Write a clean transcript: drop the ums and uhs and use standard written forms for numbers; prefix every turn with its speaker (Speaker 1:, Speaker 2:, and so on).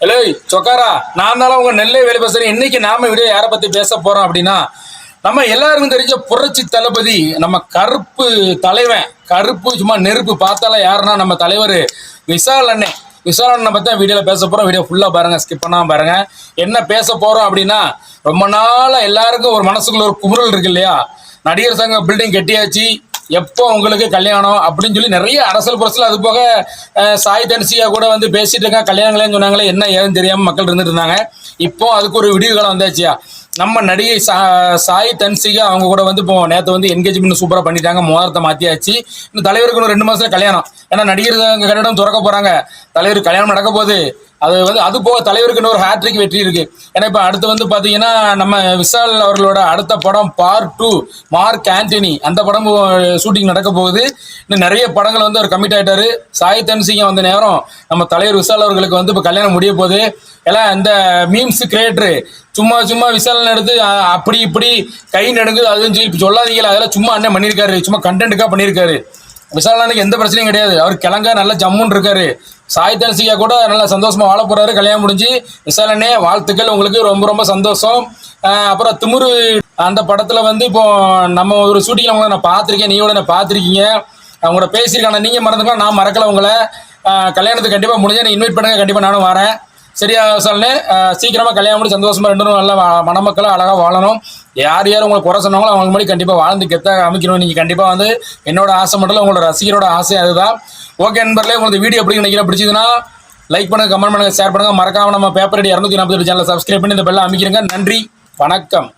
Speaker 1: Hello சொக்காரா, நான் தானே உங்க நெல்லை வேலை பேசுறேன். இன்னைக்கு நாம வீடியோ யாரை பத்தி பேச போறோம் அப்படின்னா, நம்ம எல்லாருக்கும் தெரிஞ்ச புரட்சி தளபதி, நம்ம கருப்பு தலைவன், கருப்பு சும்மா நெருப்பு பார்த்தால யாருன்னா நம்ம தலைவர் விஷால் அண்ணன். விஷால் அண்ணனை பத்தி தான் வீடியோல பேச போறோம். வீடியோ ஃபுல்லா பாருங்க, ஸ்கிப் பண்ணாம பாருங்க. என்ன பேச போறோம் அப்படின்னா, ரொம்ப நாளா எல்லாருக்கும் ஒரு மனசுக்குள்ள ஒரு குமுறல் இருக்கு இல்லையா? நடிகர் சங்க பில்டிங் கட்டியாச்சு, எப்போ உங்களுக்கு கல்யாணம் அப்படின்னு சொல்லி நிறைய அரசியல் புரட்சியில், அது போக சாய் தன்சிகா கூட வந்து பேசிட்டு இருக்காங்க, கல்யாணங்களேன்னு சொன்னாங்களே, என்ன ஏதுன்னு தெரியாம மக்கள் இருந்துட்டு இருந்தாங்க. இப்போ அதுக்கு ஒரு விடிவு காலம் வந்தாச்சியா. நம்ம நடிகை சாய் தன்சிகா அவங்க கூட வந்து இப்போ நேற்று வந்து என்கேஜ்மெண்ட் சூப்பராக பண்ணிட்டாங்க, முகூர்த்தத்தை மாற்றியாச்சு. இந்த தலைவருக்கு ஒரு 2 மாசத்துல கல்யாணம். ஏன்னா நடிகர் கட்டிடம் திறக்க போறாங்க, தலைவர் கல்யாணம் நடக்க போகுது. அது வந்து அது போக தலைவருக்கு ஒரு ஹேட்ரிக் வெற்றி இருக்கு. ஏன்னா இப்போ அடுத்து வந்து பார்த்தீங்கன்னா நம்ம விஷால் அவர்களோட அடுத்த படம் பார்ட் 2 மார்க் ஆண்டனி, அந்த படம் ஷூட்டிங் நடக்க போகுது. இன்னும் நிறைய படங்கள் வந்து அவர் கமிட் ஆகிட்டாரு. சாய் தன்சிகா வந்த நேரம் நம்ம தலைவர் விஷால் அவர்களுக்கு வந்து இப்போ கல்யாணம் முடிய போகுது. எல்லாம் இந்த மீம்ஸ் கிரியேட்டரு சும்மா சும்மா விஷால் எடுத்து அப்படி இப்படி கை நடுங்குது அதுன்னு சொல்லி சொல்லாதீங்களா, அதெல்லாம் சும்மா அண்ணன் பண்ணியிருக்காரு, சும்மா கண்டென்ட்டுக்காக பண்ணியிருக்காரு. விஷாலனுக்கு எந்த பிரச்சனையும் கிடையாது, அவர் கிழங்கா நல்லா ஜம்முன்னு இருக்காரு. சாய் தன்சிகா கூட நல்லா சந்தோஷமா வாழ போறாரு, கல்யாணம் முடிஞ்சு. விஷாலனே வாழ்த்துக்கள், உங்களுக்கு ரொம்ப ரொம்ப சந்தோஷம். அப்புறம் திமுரு அந்த படத்துல வந்து இப்போ நம்ம ஒரு ஷூட்டிங்ல உங்களை நான் பார்த்துருக்கேன், நீங்களோட நான் பார்த்துருக்கீங்க, அவங்களோட பேசியிருக்காங்க. நீங்க மறந்துக்கலாம், நான் மறக்கல உங்களை. கல்யாணத்துக்கு கண்டிப்பா முடிஞ்சா நீ இன்வைட் பண்ணுங்க, கண்டிப்பா நானும் வரேன். சரியா விஷாலனே? சீக்கிரமா கல்யாணம் முடிச்சு சந்தோஷமா 2 நல்ல மணமக்களை அழகா வாழணும். யார் யார் உங்களை குறை சொன்னாங்களோ அவங்க முன்னாடி கண்டிப்பா வாழ்ந்து கெத்தாக அமைக்கணும். நீங்க கண்டிப்பா வந்து என்னோட ஆசை மட்டும் இல்லை, உங்களோட ரசிகரோட ஆசை அதுதான். ஓகே நண்பர்களே, உங்களுக்கு வீடியோ எப்படி நினைக்கிறேன், பிடிச்சதுன்னா லைக் பண்ணுங்க, கமெண்ட் பண்ணுங்க, ஷேர் பண்ணுங்க. மறக்காம நம்ம பேப்பர் ரெடி 242 சேனலை சப்ஸ்கிரைப் பண்ணி இந்த பெல்ல அமைக்கிறங்க. நன்றி, வணக்கம்.